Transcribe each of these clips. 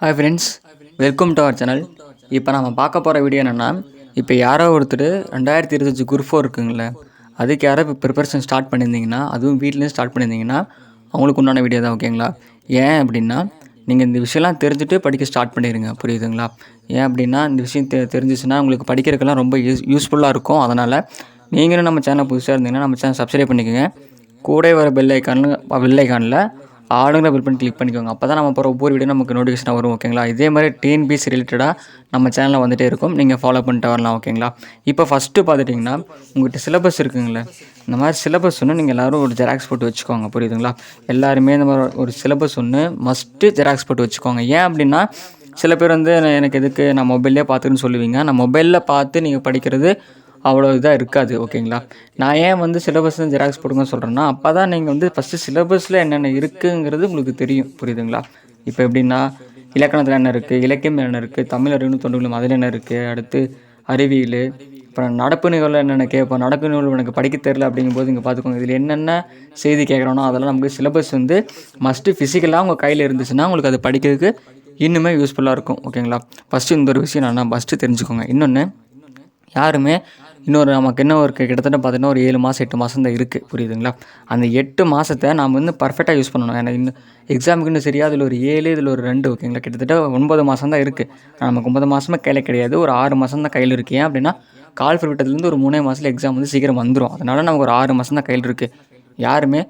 Hi friends, welcome to our channel. இப்போ நம்ம பார்க்க போகிற வீடியோ என்னென்னா, இப்போ யாரோ ஒருத்தர் 2025 குரூப் 4 இருக்குங்களே, அதுக்கு யாரோ இப்போ ப்ரிப்பரேஷன் ஸ்டார்ட் பண்ணியிருந்தீங்கன்னா, அதுவும் வீட்லேயும் ஸ்டார்ட் பண்ணியிருந்தீங்கன்னா அவங்களுக்கு உண்டான வீடியோ தான். ஓகேங்களா? ஏன் அப்படின்னா, நீங்கள் இந்த விஷயம்லாம் தெரிஞ்சுட்டு படிக்க ஸ்டார்ட் பண்ணிடுங்க. புரியுதுங்களா? ஏன் அப்படின்னா, இந்த விஷயம் தெரிஞ்சிச்சுன்னா உங்களுக்கு படிக்கிறதுக்கெல்லாம் ரொம்ப யூஸ்ஃபுல்லாக இருக்கும். அதனால் நீங்களும் நம்ம சேனல் புதுசாக இருந்தீங்கன்னா நம்ம சேனல் சப்ஸ்கிரைப் பண்ணிக்கோங்க. கூட வர பெல் ஐக்கானில் ஆளுங்கிற பெல் பண்ணி கிளிக் பண்ணிக்கோங்க. அப்போ தான் நம்ம போகிற ஒவ்வொரு வீடியோ நமக்கு நோட்டிஃபிகேஷன் வரும். ஓகேங்களா? இதே மாதிரி டிஎன்பிஎஸ்சி ரிலேட்டடாக நம்ம சேனலில் வந்துகிட்டே இருக்கும். நீங்கள் ஃபாலோ பண்ணிட்டு வரலாம். ஓகேங்களா? இப்போ ஃபஸ்ட்டு பார்த்துட்டிங்கன்னா, உங்கள்கிட்ட சிலபஸ் இருக்குங்களே, இந்த மாதிரி சிலபஸ் ஒன்று நீங்கள் எல்லோரும் ஒரு ஜெராக்ஸ் போட்டு வச்சுக்கோங்க. புரியுதுங்களா? எல்லாருமே இந்த மாதிரி ஒரு சிலபஸ் ஒன்று மஸ்ட்டு ஜெராக்ஸ் போட்டு வச்சுக்கோங்க. ஏன் அப்படின்னா, சில பேர் வந்து எனக்கு எதுக்கு நான் மொபைல்லே பார்த்துன்னு சொல்லுவீங்க. நான் மொபைலில் பார்த்து நீங்கள் படிக்கிறது அவ்வளோ இதாக இருக்காது. ஓகேங்களா? நான் ஏன் வந்து சிலபஸ் ஜெராக்ஸ் போடுங்கன்னு சொல்கிறேன்னா, அப்போ தான் நீங்கள் வந்து ஃபஸ்ட்டு சிலபஸில் என்னென்ன இருக்குங்கிறது உங்களுக்கு தெரியும். புரியுதுங்களா? இப்போ எப்படின்னா, இலக்கணத்தில் என்ன இருக்குது, இலக்கியம் என்ன இருக்குது, தமிழ் அறிவு தொண்டுகளும் அதில் என்ன இருக்குது, அடுத்து அறிவியல், அப்புறம் நடப்பு நிகழ்வில் என்னென்ன கேட்போம். நடப்பு நிகழ்வு எனக்கு படிக்க தெரியல அப்படிங்கும்போது இங்கே பார்த்துக்கோங்க, இதில் என்னென்ன செய்தி கேட்குறோன்னா அதெல்லாம் நமக்கு சிலபஸ் வந்து மஸ்ட்டு ஃபிசிக்கலாக உங்கள் கையில் இருந்துச்சுன்னா உங்களுக்கு அது படிக்கிறதுக்கு இன்னுமே யூஸ்ஃபுல்லாக இருக்கும். ஓகேங்களா? ஃபஸ்ட்டு இந்த ஒரு விஷயம் நான் ஃபஸ்ட்டு தெரிஞ்சுக்கோங்க. இன்னொன்று, யாருமே நமக்கு இன்னும் ஒரு கிட்டத்தட்ட பார்த்தீங்கன்னா ஒரு 7 மாதம் 8 மாதம் தான் இருக்குது. புரியுதுங்களா? அந்த 8 மாதத்தை நாம் வந்து பர்ஃபெக்டாக யூஸ் பண்ணணும். ஏன்னா இன்னும் எக்ஸாமுக்கு இன்னும் சரியாக அதில் ஒரு 7, இதில் ஒரு 2. ஓகேங்களா? கிட்டத்தட்ட 9 மாதம் தான் இருக்குது. நமக்கு 9 மாதமே கையில் கிடையாது, ஒரு 6 மாதம் தான் கையில் இருக்குது. ஏன் அப்படின்னா, கால்ஃபர் விட்டதுலேருந்து ஒரு 3 மாதத்தில் எக்ஸாம் வந்து சீக்கிரம் வந்துடும். அதனால் நமக்கு ஒரு 6 மாதம் தான் கையில் இருக்குது. யாருமே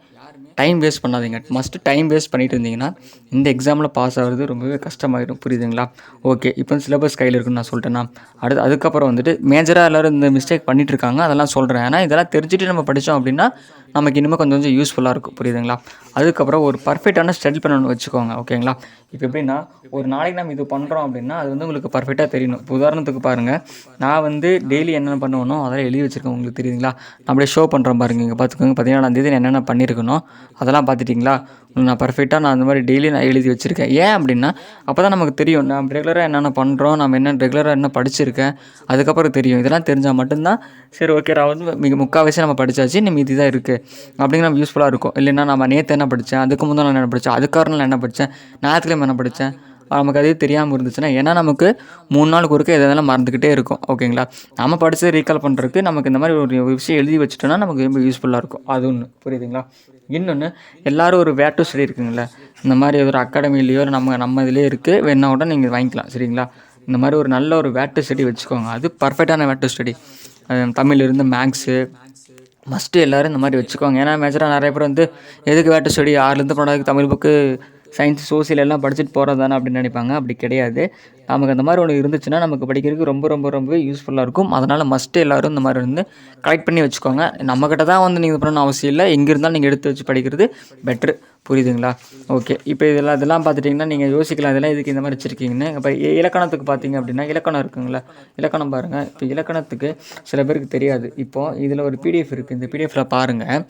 டைம் வேஸ்ட் பண்ணாதீங்க. மஸ்ட்டு டைம் வேஸ்ட் பண்ணிட்டு இருந்தீங்கன்னா இந்த எக்ஸாமில் பாஸ் ஆகிறது ரொம்பவே கஷ்டமாயிடும். புரியுதுங்களா? ஓகே, இப்போ சிலபஸ் கையில் இருக்குன்னு நான் சொல்லிட்டேன்னா, அதுக்கப்புறம் வந்துட்டு மேஜராக எல்லோரும் இந்த மிஸ்டேக் பண்ணிகிட்டு இருக்காங்க. அதெல்லாம் சொல்கிறேன். ஏன்னா இதெல்லாம் தெரிஞ்சுட்டு நம்ம படித்தோம் அப்படின்னா நமக்கு இனிமேல் கொஞ்சம் யூஸ்ஃபுல்லாக இருக்கும். புரியுதுங்களா? அதுக்கப்புறம் ஒரு பர்ஃபெக்டான ஸ்டடி பண்ணணும்னு வச்சுக்கோங்க. ஓகேங்களா? இப்போ எப்படின்னா, ஒரு நாளைக்கு நம்ம இது பண்ணுறோம் அப்படின்னா அது வந்து உங்களுக்கு பர்ஃபெக்டாக தெரியணும். இப்போ உதாரணத்துக்கு பாருங்கள், நான் வந்து டெய்லி என்னென்ன பண்ணுவேனோ அதெல்லாம் எழுதி வச்சுருக்கேன். உங்களுக்கு தெரியுதுங்களா? நான் அப்படியே ஷோ பண்ணுறேன் பாருங்கள். இங்கே பார்த்துக்கோங்க, 17ஆம் தேதி என்னென்ன பண்ணியிருக்கணும் அதெல்லாம் பார்த்துட்டிங்களா? நான் பர்ஃபெக்டாக நான் அந்த மாதிரி டெய்லி நான் எழுதி வச்சுருக்கேன். ஏன் அப்படின்னா, அப்போ தான் நமக்கு தெரியும் நம்ம ரெகுலராக என்னென்ன பண்ணுறோம், நம்ம ரெகுலராக என்ன படிச்சிருக்கேன், அதுக்கப்புறம் தெரியும். இதெல்லாம் தெரிஞ்சால் மட்டும்தான் சரி ஓகே நான் வந்து முக்கால்வாசி நம்ம படித்தாச்சு, நம்ம இது தான் இருக்குது அப்படிங்கிற நம்ம யூஸ்ஃபுல்லாக இருக்கும். இல்லைன்னா நம்ம நேற்று என்ன படித்தேன், அதுக்கு முந்தின நாள் என்ன படித்தேன், அதுக்காக நான் என்ன படித்தேன், ஞாயிற்றுக்கிழமை என்ன படித்தேன், நமக்கு அதே தெரியாமல் இருந்துச்சுன்னா, ஏன்னா நமக்கு 3 நாளுக்கு ஒருக்க எதெல்லாம் மறந்துக்கிட்டே இருக்கும். ஓகேங்களா? நம்ம படித்ததை ரீகால் பண்ணுறதுக்கு நமக்கு இந்த மாதிரி ஒரு விஷயம் எழுதி வச்சுட்டோன்னா நமக்கு ரொம்ப யூஸ்ஃபுல்லாக இருக்கும். அது ஒன்று. புரியுதுங்களா? இன்னொன்று, எல்லோரும் ஒரு வேர் டு ஸ்டடி இருக்குங்களே, இந்த மாதிரி ஒரு அகாடமிலேயோ நம்ம இதிலே இருக்குது, வேணா கூட நீங்கள் வாங்கிக்கலாம். சரிங்களா? இந்த மாதிரி ஒரு நல்ல ஒரு வேர் டு ஸ்டடி வச்சுக்கோங்க. அது பர்ஃபெக்டான வேர் டு ஸ்டடி. தமிழ்லேருந்து மேக்ஸு மஸ்ட்டு எல்லோரும் இந்த மாதிரி வச்சுக்கோங்க. ஏன்னா மேஜராக நிறைய பேர் வந்து எதுக்கு வேர் டு ஸ்டடி 6லேருந்து 12 தமிழ் புக்கு, சயின்ஸ், சோசியல் எல்லாம் படிச்சுட்டு போகிறது தானே அப்படின்னு நினைப்பாங்க. அப்படி கிடையாது. நமக்கு அந்த மாதிரி ஒன்று இருந்துச்சுன்னா நமக்கு படிக்கிறதுக்கு ரொம்ப யூஸ்ஃபுல்லாக இருக்கும். அதனால் மஸ்ட்டு எல்லோரும் இந்த மாதிரி வந்து கலெக்ட் பண்ணி வச்சுக்கோங்க. நம்மக்கிட்ட தான் வந்து நீங்கள் பண்ணணும் அவசியம் இல்லை. எங்கே இருந்தாலும் நீங்கள் எடுத்து வச்சு படிக்கிறது பெட்ரு. புரியுதுங்களா? ஓகே, இப்போ இதெல்லாம் பார்த்துட்டிங்கன்னா நீங்கள் யோசிக்கலாம், இதெல்லாம் இதுக்கு இந்த மாதிரி வச்சுருக்கீங்கன்னு. இப்போ இலக்கணத்துக்கு பார்த்தீங்க அப்படின்னா, இலக்கணம் இருக்குங்களா, இலக்கணம் பாருங்கள். இப்போ இலக்கணத்துக்கு சில பேருக்கு தெரியாது. இப்போது இதில் ஒரு பிடிஎஃப் இருக்குது. இந்த பிடிஎஃப்பில் பாருங்கள்,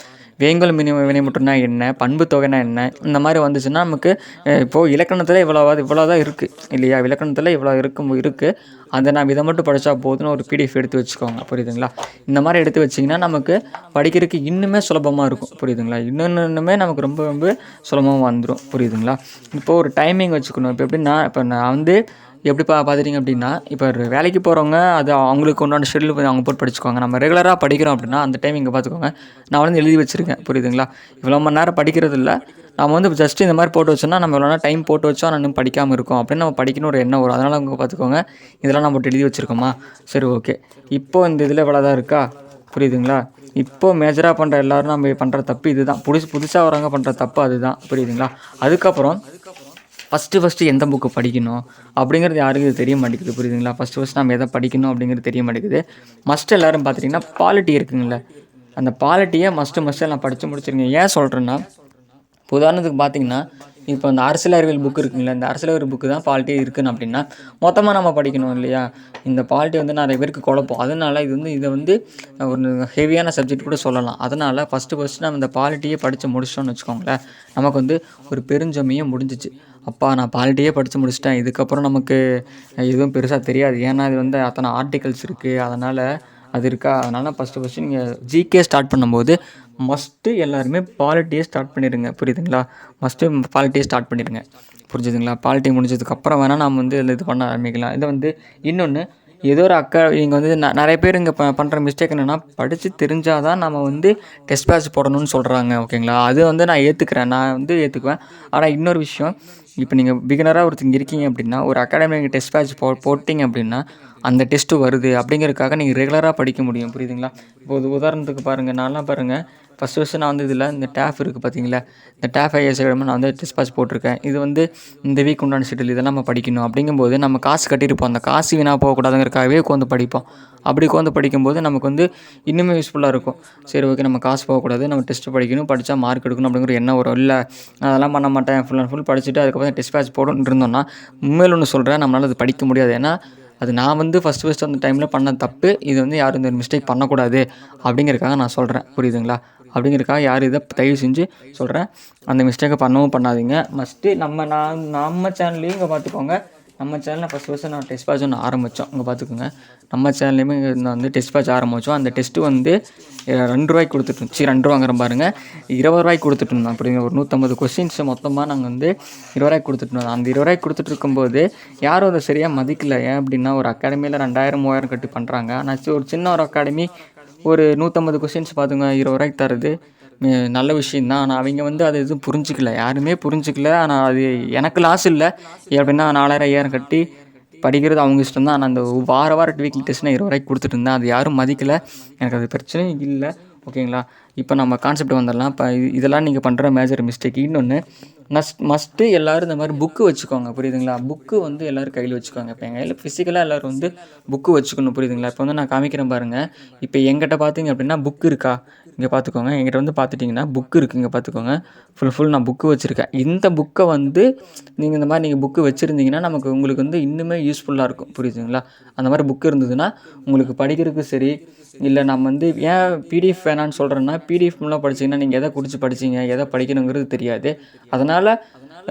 வேங்கல் வினைமுற்றுனா என்ன, பண்பு தொகைனா என்ன, இந்த மாதிரி வந்துச்சுன்னா நமக்கு இப்போது இலக்கணத்தில் இவ்வளோ தான் இருக்குது இல்லையா? இலக்கணத்தில் இவ்வளோ இருக்குது. அதை நம்ம இதை மட்டும் படித்தா போதுன்னு ஒரு பிடிஎஃப் எடுத்து வச்சுக்கோங்க. புரியுதுங்களா? இந்த மாதிரி எடுத்து வச்சிங்கன்னா நமக்கு படிக்கிறதுக்கு இன்னுமே சுலபமாக இருக்கும். புரியுதுங்களா? இன்னுமே நமக்கு ரொம்ப சுலபமாக வந்துடும். புரியுதுங்களா? இப்போ ஒரு டைமிங் வச்சுக்கணும். இப்போ எப்படின்னா, இப்போ நான் வந்து எப்படி பார்த்துட்டிங்க அப்படின்னா, இப்போ வேலைக்கு போகிறவங்க அது அவங்களுக்கு உண்டான ஷெட்யூல் அவங்க போட்டு படிச்சுக்கோங்க. நம்ம ரெகுலராக படிக்கிறோம் அப்படின்னா அந்த டைம் இங்கே பார்த்துக்கோங்க, நான் வந்து எழுதி வச்சுருக்கேன். புரியுதுங்களா? இவ்வளோ மணி நேரம் படிக்கிறது இல்லை, நம்ம வந்து ஜஸ்ட்டு இந்த மாதிரி போட்டு வச்சோன்னா நம்ம எவ்வளோ டைம் போட்டு வச்சோம் நான் இன்னும் படிக்காமல் இருக்கோம் அப்படின்னு நம்ம படிக்கணும் ஒரு எண்ணம் வரும். அதனால் அவங்க பார்த்துக்கோங்க, இதெல்லாம் நம்ம போட்டு எழுதி வச்சுருக்கோமா, சரி ஓகே. இப்போது இந்த இதில் இவ்வளோ தான் இருக்கா? புரியுதுங்களா? இப்போது மேஜராக பண்ணுற எல்லோரும் நம்ம பண்ணுற தப்பு இது தான். புதுசாக வரவங்க பண்ணுற தப்பு அதுதான். புரியுதுங்களா? அதுக்கப்புறம் ஃபஸ்ட்டு எந்த புக்கு படிக்கணும் அப்படிங்கிறது யாருக்கும் இது தெரிய மாட்டேங்குது. புரியுதுங்களா? ஃபஸ்ட்டு நம்ம எதை படிக்கணும் அப்படிங்கிறது தெரிய மாட்டேங்குது. மஸ்ட்டு எல்லோரும் பார்த்துட்டிங்கன்னா பாலிட்டி இருக்குங்களே, அந்த பாலிட்டியை மஸ்ட்டு எல்லாம் படித்து முடிச்சிருங்க. ஏன் சொல்கிறேன்னா, உதாரணத்துக்கு பார்த்தீங்கன்னா, இப்போ இந்த அரசியல் அறிவியல் புக்கு இருக்குங்களா, இந்த அரசியல் அறிவியல் புக்கு தான் பாலிட்டி இருக்குன்னு அப்படின்னா மொத்தமாக நம்ம படிக்கணும் இல்லையா? இந்த பாலிட்டி வந்து நிறைய பேருக்கு குழப்பம். அதனால் இதை வந்து ஒரு ஹெவியான சப்ஜெக்ட் கூட சொல்லலாம். அதனால் ஃபஸ்ட்டு நம்ம இந்த பாலிட்டியே படித்து முடிச்சிட்டோம்னு வச்சுக்கோங்களேன், நமக்கு வந்து ஒரு பெருஞ்சமையே முடிஞ்சிச்சு. அப்பா நான் பாலிட்டியே படித்து முடிச்சிட்டேன், இதுக்கப்புறம் நமக்கு எதுவும் பெருசாக தெரியாது. ஏன்னா இது வந்து அத்தனை ஆர்டிகல்ஸ் இருக்குது, அதனால் அது இருக்கா. அதனால் ஃபஸ்ட்டு நீங்கள் ஜிகே ஸ்டார்ட் பண்ணும்போது மஸ்ட்டு எல்லாருமே பாலிட்டியை ஸ்டார்ட் பண்ணிடுங்க. புரியுதுங்களா? மஸ்ட்டு பாலிட்டியை ஸ்டார்ட் பண்ணிடுங்க. புரிஞ்சுதுங்களா? பாலிட்டி முடிஞ்சதுக்கப்புறம் வேணால் நம்ம வந்து இது பண்ண ஆரம்பிக்கலாம். இதை வந்து இன்னொன்று, ஏதோ ஒரு அக்கா இங்கே வந்து நிறைய பேர் இங்கே பண்ணுற மிஸ்டேக் என்னென்னா, படித்து தெரிஞ்சால் தான் நம்ம வந்து டெஸ்ட் பேட்ச் போடணும்னு சொல்கிறாங்க. ஓகேங்களா? அது வந்து நான் ஏற்றுக்கிறேன், நான் வந்து ஏற்றுக்குவேன். ஆனால் இன்னொரு விஷயம், இப்போ நீங்கள் பிகினராக ஒருத்தங்க இருக்கீங்க அப்படின்னா, ஒரு அகாடமி நீங்கள் டெஸ்ட் பேட்ச் போட்டிங்க அப்படின்னா, அந்த டெஸ்ட்டு வருது அப்படிங்கிறதுக்காக நீங்கள் ரெகுலராக படிக்க முடியும். புரியுதுங்களா? இப்போ உதாரணத்துக்கு பாருங்கள், நான்லாம் பாருங்கள், ஃபஸ்ட்டு நான் வந்து இதில் இந்த டேஃப் இருக்குது பார்த்தீங்களா, இந்த டேஃப் ஐஎஸ் அகாடமி நான் வந்து டெஸ்ட் பேட்ச் போட்டிருக்கேன். இது வந்து இந்த வீக் உண்டான ஷெட்யூல், இதெல்லாம் நம்ம படிக்கணும். அப்படிங்கும்போது நம்ம காசு கட்டியிருப்போம், அந்த காசு வீணாக போகக்கூடாதுங்கிறக்காகவே உட்காந்து படிப்போம். அப்படி உட்காந்து படிக்கும்போது நமக்கு வந்து இன்னுமே யூஸ்ஃபுல்லாக இருக்கும். சரி, ஓகே, நம்ம காசு போகக்கூடாது, நம்ம டெஸ்ட்டு படிக்கணும், படித்தா மார்க் எடுக்கணும் அப்படிங்கிற எண்ணம் வரும். இல்லை, நான் அதெல்லாம் பண்ண மாட்டேன், ஃபுல் அண்ட் ஃபுல் படிச்சுட்டு அதுக்கப்புறம் டெஸ்ட் பேட்ச் போடணுன்னு இருந்தோம்னா, உண்மையில் ஒன்று சொல்கிறேன், நம்மளால் அது படிக்க முடியாது. ஏன்னா அது நான் வந்து ஃபஸ்ட்டு அந்த டைமில் பண்ண தப்பு. இது வந்து யாரும் இந்த மிஸ்டேக் பண்ணக்கூடாது அப்படிங்கிறதுக்காக நான் சொல்கிறேன். புரியுதுங்களா? அப்படிங்கிறதுக்காக யார் இதை தயவு செஞ்சு சொல்கிறேன், அந்த மிஸ்டேக்கை பண்ணவும் பண்ணாதீங்க. மஸ்ட்டு நம்ம சேனல்லையும் இங்கே பார்த்துக்கோங்க. நம்ம சேனலில் ஃபஸ்ட்டு நான் டெஸ்ட் பேட்ச் ஒன்று ஆரம்பித்தோம். இங்கே பார்த்துக்கோங்க, நம்ம சேனல்லையுமே நான் வந்து டெஸ்ட் பேட்ச் ஆரம்பித்தோம். அந்த டெஸ்ட்டு வந்து ₹2 கொடுத்துட்டு, சரி ₹2 பாருங்கள், ₹20 கொடுத்துட்டு இருந்தோம். அப்படிங்க ஒரு 150 கொஸ்டின்ஸ் மொத்தமாக நாங்கள் வந்து ₹20 கொடுத்துட்டு இருந்தோம். அந்த ₹20 கொடுத்துட்டு இருக்கும்போது யாரும் அதை சரியாக மதிக்கலை. ஏன் அப்படின்னா, ஒரு அகாடமியில் 2000 3000 கட்டி பண்ணுறாங்க. ஆனால் ஒரு சின்ன ஒரு அகாடமி ஒரு 150 கொஸ்டின்ஸ் பார்த்துங்க ₹20 தருது, நல்ல விஷயந்தான். ஆனால் அவங்க வந்து அது எதுவும் புரிஞ்சிக்கல, யாருமே புரிஞ்சிக்கல. ஆனால் அது எனக்கு லாஸ் இல்லை. எப்படின்னா 4000 5000 கட்டி படிக்கிறது அவங்க இஷ்டம் தான். ஆனால் அந்த வார வீக்லி டெஸ்ட்னா ₹20 கொடுத்துட்டு இருந்தேன். அது யாரும் மதிக்கலை. எனக்கு அது பிரச்சனையும் இல்லை. ஓகேங்களா? இப்போ நம்ம கான்செப்ட் வந்துடலாம். இப்போ இதெல்லாம் நீங்கள் பண்ணுற மேஜர் மிஸ்டேக். இன்னொன்று, மஸ்ட்டு எல்லோரும் இந்த மாதிரி புக்கு வச்சுக்கோங்க. புரியுதுங்களா? புக்கு வந்து எல்லோரும் கையில் வச்சுக்கோங்க. இப்போ எங்கள் கையில் ஃபிசிக்கலாக எல்லோரும் வந்து புக்கு வச்சுக்கணும். புரியுதுங்களா? இப்போ வந்து நான் காமிக்கிறேன் பாருங்கள். இப்போ எங்கிட்ட பார்த்தீங்க அப்படின்னா புக்கு இருக்கா, இங்கே பார்த்துக்கோங்க. எங்கிட்ட வந்து பார்த்துட்டிங்கன்னா புக்கு இருக்குது, இங்கே பார்த்துக்கோங்க. ஃபுல் நான் புக்கு வச்சுருக்கேன். இந்த புக்கை வந்து நீங்கள் இந்த மாதிரி புக்கு வச்சுருந்தீங்கன்னா உங்களுக்கு வந்து இன்னுமே யூஸ்ஃபுல்லாக இருக்கும். புரியுதுங்களா? அந்த மாதிரி புக்கு இருந்ததுன்னா உங்களுக்கு படிக்கிறதுக்கு சரி. இல்லை, நம்ம வந்து ஏன் பிடிஎஃப் வேணான்னு சொல்கிறேன்னா, பிடிஎஃப் மூலம் படிச்சிங்கன்னா நீங்கள் எதை குறித்து படிச்சிங்க, எதை படிக்கணுங்கிறது தெரியாது. அதனால்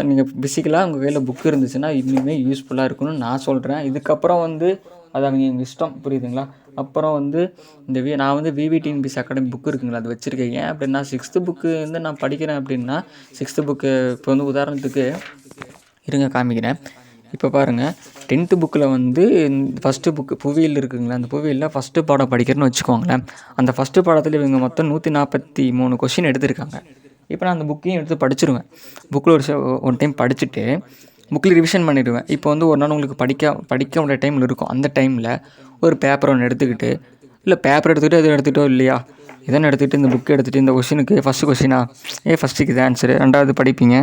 நீங்கள் ஃபிசிக்கலாக உங்கள் கையில் புக்கு இருந்துச்சுன்னா இன்னுமே யூஸ்ஃபுல்லாக இருக்கும்னு நான் சொல்கிறேன். இதுக்கப்புறம் வந்து அது அவங்க எங்கள் இஷ்டம். புரியுதுங்களா? அப்புறம் வந்து நான் வந்து tnpsc அகாடமி புக்கு இருக்குங்களா, அது வச்சுருக்கேன். ஏன் அப்படின்னா, 6th புக்கு வந்து நான் படிக்கிறேன் அப்படின்னா, 6th புக்கு இப்போ வந்து உதாரணத்துக்கு இருங்க காமிக்கிறேன். இப்போ பாருங்கள், 10th புக்கில் வந்து ஃபஸ்ட்டு புக்கு புவியியல் இருக்குங்களா, அந்த புவியியலில் ஃபஸ்ட்டு பாடம் படிக்கிறேன்னு வச்சுக்கோங்களேன். அந்த ஃபஸ்ட்டு பாடத்தில் இவங்க மொத்தம் 143 கொஷின் எடுத்திருக்காங்க. இப்போ நான் அந்த புக்கையும் எடுத்து படிச்சிருவேன். புக்கில் ஒரு டைம் படிச்சுட்டு புக்கில் ரிவிஷன் பண்ணிடுவேன். இப்போ வந்து ஒரு நாள் உங்களுக்கு படிக்க வேண்டிய டைமில் இருக்கும். அந்த டைமில் ஒரு பேப்பர் ஒன்று எடுத்துக்கிட்டு, இல்லை பேப்பர் எடுத்துக்கிட்டு எதுவும் எடுத்துக்கிட்டோ இல்லையா, இதெல்லாம் எடுத்துகிட்டு இந்த புக்கு எடுத்துகிட்டு இந்த கொஷினுக்கு ஃபஸ்ட்டு கொஷினா, ஃபஸ்ட்டுக்கு இது ஆன்சரு, 2வது படிப்பீங்க,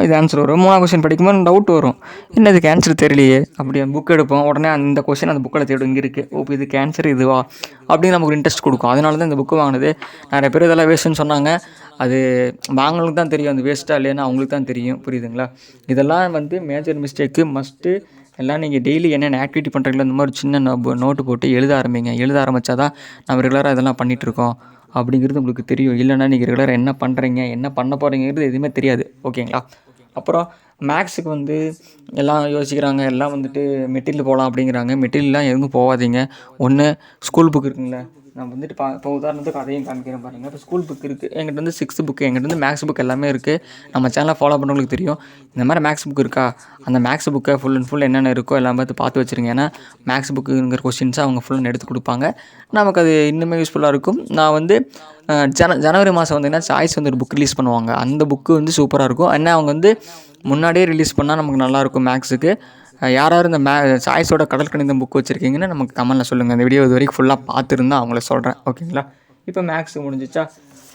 இது ஆன்சர் வரும். 3வது கொஷின் படிக்கும்போது டவுட் வரும், என்ன இதுக்கு ஆன்சர் தெரியலையே. அப்படி புக் எடுப்போம், உடனே அந்த கொஷின் அந்த புக்கில் தேடும், இங்கே இருக்குது, ஓ இதுக்கு ஆன்சர் இதுவா அப்படின்னு நமக்கு ஒரு இன்ட்ரெஸ்ட் கொடுக்கும். அதனால தான் இந்த புக்கு வாங்கினது. நிறைய பேர் இதெல்லாம் வேஸ்ட்டுன்னு சொன்னாங்க. அது வாங்களுக்கு தான் தெரியும், அது வேஸ்ட்டாக இல்லைன்னு அவங்களுக்கு தான் தெரியும். புரியுதுங்களா? இதெல்லாம் வந்து மேஜர் மிஸ்டேக்கு. மஸ்ட்டு எல்லாம் நீங்கள் டெய்லி என்னென்ன ஆக்டிவிட்டி பண்ணுறீங்களோ இந்த மாதிரி சின்ன நோட்டு போட்டு எழுத ஆரம்பிங்க. எழுத ஆரம்பித்தா தான் நம்ம ரெகுலராக இதெல்லாம் பண்ணிகிட்ருக்கோம் அப்படிங்கிறது உங்களுக்கு தெரியும். இல்லைன்னா நீங்கள் ரெகுலராக என்ன பண்ணுறீங்க, என்ன பண்ண போகிறீங்கிறது எதுவுமே தெரியாது. ஓகேங்களா? அப்புறம் மேக்ஸுக்கு வந்து எல்லாம் யோசிக்கிறாங்க, எல்லாம் வந்துட்டு மெட்டீரியல் போகலாம் அப்படிங்கிறாங்க. மெட்டீரியல்லாம் எதுவும் போகாதீங்க. ஒன்று ஸ்கூல் புக் இருக்குங்களே, நான் வந்துட்டு இப்போ உதாரணத்துக்கு அதையும் காமிக்கிறேன் பாருங்கள். இப்போ ஸ்கூல் புக் இருக்குது, எங்கிட்ட வந்து 6th புக்கு, எங்கிட்ட வந்து மேக்ஸ் புக் எல்லாமே இருக்குது. நம்ம சேனலை ஃபாலோ பண்ணுறவங்களுக்கு தெரியும். இந்த மாதிரி மேக்ஸ் புக் இருக்கா, அந்த மேக்ஸ் புக்கை ஃபுல் அண்ட் ஃபுல் என்னென்ன இருக்கோ எல்லாம் பார்த்து வச்சுருங்க. ஏன்னா மேக்ஸ் புக்குங்கிற கொஸ்டின்ஸை அவங்க ஃபுல் எடுத்து கொடுப்பாங்க. நமக்கு அது இன்னுமே யூஸ்ஃபுல்லாக இருக்கும். நான் வந்து ஜனவரி மாதம் வந்தீங்கன்னா சாய்ஸ் வந்து ஒரு புக் ரிலீஸ் பண்ணுவாங்க. அந்த புக்கு வந்து சூப்பராக இருக்கும். ஏன்னா அவங்க வந்து முன்னாடியே ரிலீஸ் பண்ணால் நமக்கு நல்லாயிருக்கும் மேக்ஸுக்கு. யாராவது இந்த சாய்ஸோட கடல் கணிதம் புக் வச்சுருக்கீங்கன்னு நமக்கு கமெண்ட்டில் சொல்லுங்கள். இந்த வீடியோ இது வரைக்கும் ஃபுல்லாக பார்த்துருந்தா அவங்கள சொல்கிறேன். ஓகேங்களா? இப்போ மேக்ஸ் முடிஞ்சிச்சா,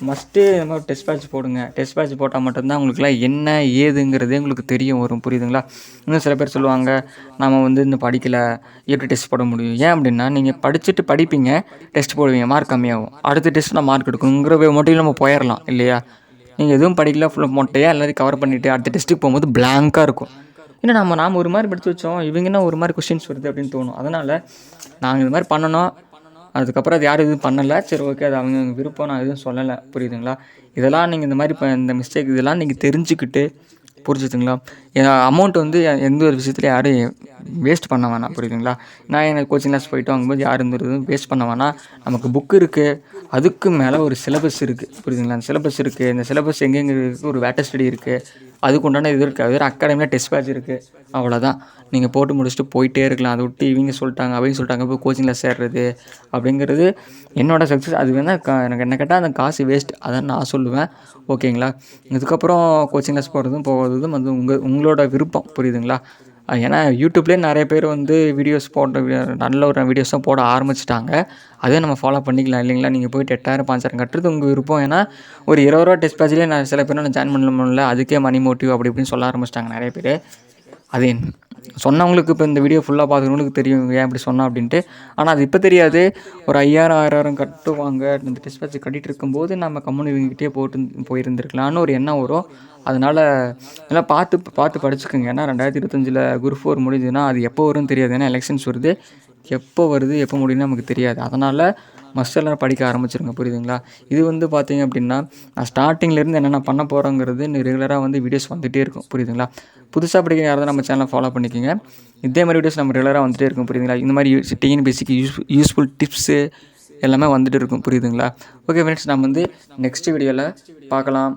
மஸ்ட்டு இந்த மாதிரி டெஸ்ட் பேட்ச் போடுங்க. டெஸ்ட் பேட்ச் போட்டால் மட்டும்தான் உங்களுக்குலாம் என்ன ஏதுங்கிறதே உங்களுக்கு தெரியும் வரும். புரியுதுங்களா? இன்னும் சில பேர் சொல்லுவாங்க, நம்ம வந்து இந்த படிக்கலை, எப்படி டெஸ்ட் போட முடியும்? ஏன் அப்படின்னா, நீங்கள் படிச்சுட்டு படிப்பீங்க, டெஸ்ட் போடுவீங்க, மார்க் கம்மியாகும். அடுத்த டெஸ்ட் நான் மார்க் எடுக்கணுங்கிற மட்டும் நம்ம போயிடலாம் இல்லையா? நீங்கள் எதுவும் படிக்கல, ஃபுல்லாக மொட்டையாக எல்லாத்தையும் கவர் பண்ணிவிட்டு அடுத்த டெஸ்ட்டுக்கு போகும்போது பிளாங்காக இருக்கும். ஏன்னா நாம் ஒரு மாதிரி படித்து வச்சோம், இவங்க என்ன ஒரு மாதிரி கொஸ்டின்ஸ் வருது அப்படின்னு தோணும். அதனால் நாங்கள் இது மாதிரி பண்ணணும். அதுக்கப்புறம் அது யாரும் எதுவும் பண்ணலை. சரி, ஓகே, அது அவங்க விருப்பம், நான் எதுவும் சொல்லலை. புரியுதுங்களா? இதெல்லாம் நீங்கள் இந்த மாதிரி இந்த மிஸ்டேக் இதெல்லாம் நீங்கள் தெரிஞ்சுக்கிட்டு, புரிஞ்சுதுங்களா? அமௌண்ட் வந்து எந்த ஒரு விஷயத்துலையும் யாரும் வேஸ்ட் பண்ண வேணாம், புரியுதுங்களா? நான் எனக்கு கோச்சிங் கிளாஸ் போயிட்டு வாங்கும்போது யார் இருந்துருதும் வேஸ்ட் பண்ண வேணாம். நமக்கு புக்கு இருக்குது, அதுக்கு மேலே ஒரு சிலபஸ் இருக்குது, புரியுதுங்களா? அந்த சிலபஸ் இருக்குது, இந்த சிலபஸ் எங்கெங்கே இருக்குது, ஒரு வேட்டர் ஸ்டடி இருக்குது, அதுக்கு உண்டான இது இருக்குது, அது அகாடமியில் டெஸ்ட் பேட்ச் இருக்குது, அவ்வளோதான். நீங்கள் போட்டு முடிச்சுட்டு போயிட்டே இருக்கலாம். அதை விட்டு இவங்க சொல்லிட்டாங்க அப்படின்னு சொல்லிட்டாங்க போய் கோச்சிங் கிளாஸ் சேர்றது அப்படிங்கிறது என்னோடய சக்ஸஸ். அது வேணால் எனக்கு என்ன கேட்டால் அந்த காசு வேஸ்ட், அதான் நான் சொல்லுவேன். ஓகேங்களா? இதுக்கப்புறம் கோச்சிங் கிளாஸ் போகிறதும் வந்து உங்களோட விருப்பம், புரியுதுங்களா? ஏன்னா யூடியூப்லேயே நிறைய பேர் வந்து வீடியோஸ் நல்ல ஒரு வீடியோஸாக போட ஆரம்பிச்சிட்டாங்க. அதே நம்ம ஃபாலோ பண்ணிக்கலாம் இல்லைங்களா? நீங்கள் போய்ட்டு 8000 5000 கட்டுறது உங்கள் விருப்பம். ஏன்னா ஒரு 20 ரூபா டெஸ்ட் பேட்ச்லேயே நான் சில பேர் நான் ஜாயின் பண்ண முடியல, அதுக்கே மணி மோட்டிவ் அப்படி இப்படின்னு சொல்ல ஆரம்பிச்சிட்டாங்க நிறைய பேர். அது சொன்னவங்களுக்கு இப்போ இந்த வீடியோ ஃபுல்லாக பார்க்குறவங்களுக்கு தெரியும் ஏன் இப்படி சொன்னோம் அப்படின்ட்டு. ஆனால் அது இப்போ தெரியாது. ஒரு 5000 6000 கட்டுவாங்க, இந்த டெஸ்ட் பேட்ச் கட்டிகிட்டு இருக்கும்போது நம்ம கம்முனு இவங்ககிட்டே போயிருந்துருக்கலான்னு ஒரு எண்ணம் வரும். அதனால் எல்லாம் பார்த்து படிச்சுக்கோங்க. ஏன்னா 2025 குரூப் 4 முடிஞ்சுதுன்னா அது எப்போ வரும்னு தெரியாது. ஏன்னா எலெக்ஷன்ஸ் வருது, எப்போ வருது எப்போ முடியும்னு நமக்கு தெரியாது. அதனால் மஸ்ட் எல்லோரும் படிக்க ஆரம்பிச்சிருங்க, புரியுதுங்களா? இது வந்து பார்த்திங்க அப்படின்னா நான் ஸ்டார்டிங்லேருந்து என்னென்ன பண்ண போகிறோங்கிறது ரெகுலராக வந்து வீடியோஸ் வந்துகிட்டே இருக்கும், புரியுதுங்களா? புதுசாக படிக்கிற யாராவது நம்ம சேனலை ஃபாலோ பண்ணிக்கோங்க. இதே மாதிரி வீடியோஸ் நம்ம ரெகுலராக வந்துகிட்டே இருக்கும், புரியுதுங்களா? இந்த மாதிரி டிஎன்பிஎஸ்சிக்கு யூஸ்ஃபுல் டிப்ஸு எல்லாமே வந்துட்டு இருக்கும், புரியுதுங்களா? ஓகே ஃப்ரெண்ட்ஸ், நம்ம வந்து நெக்ஸ்ட் வீடியோவில் பார்க்கலாம்.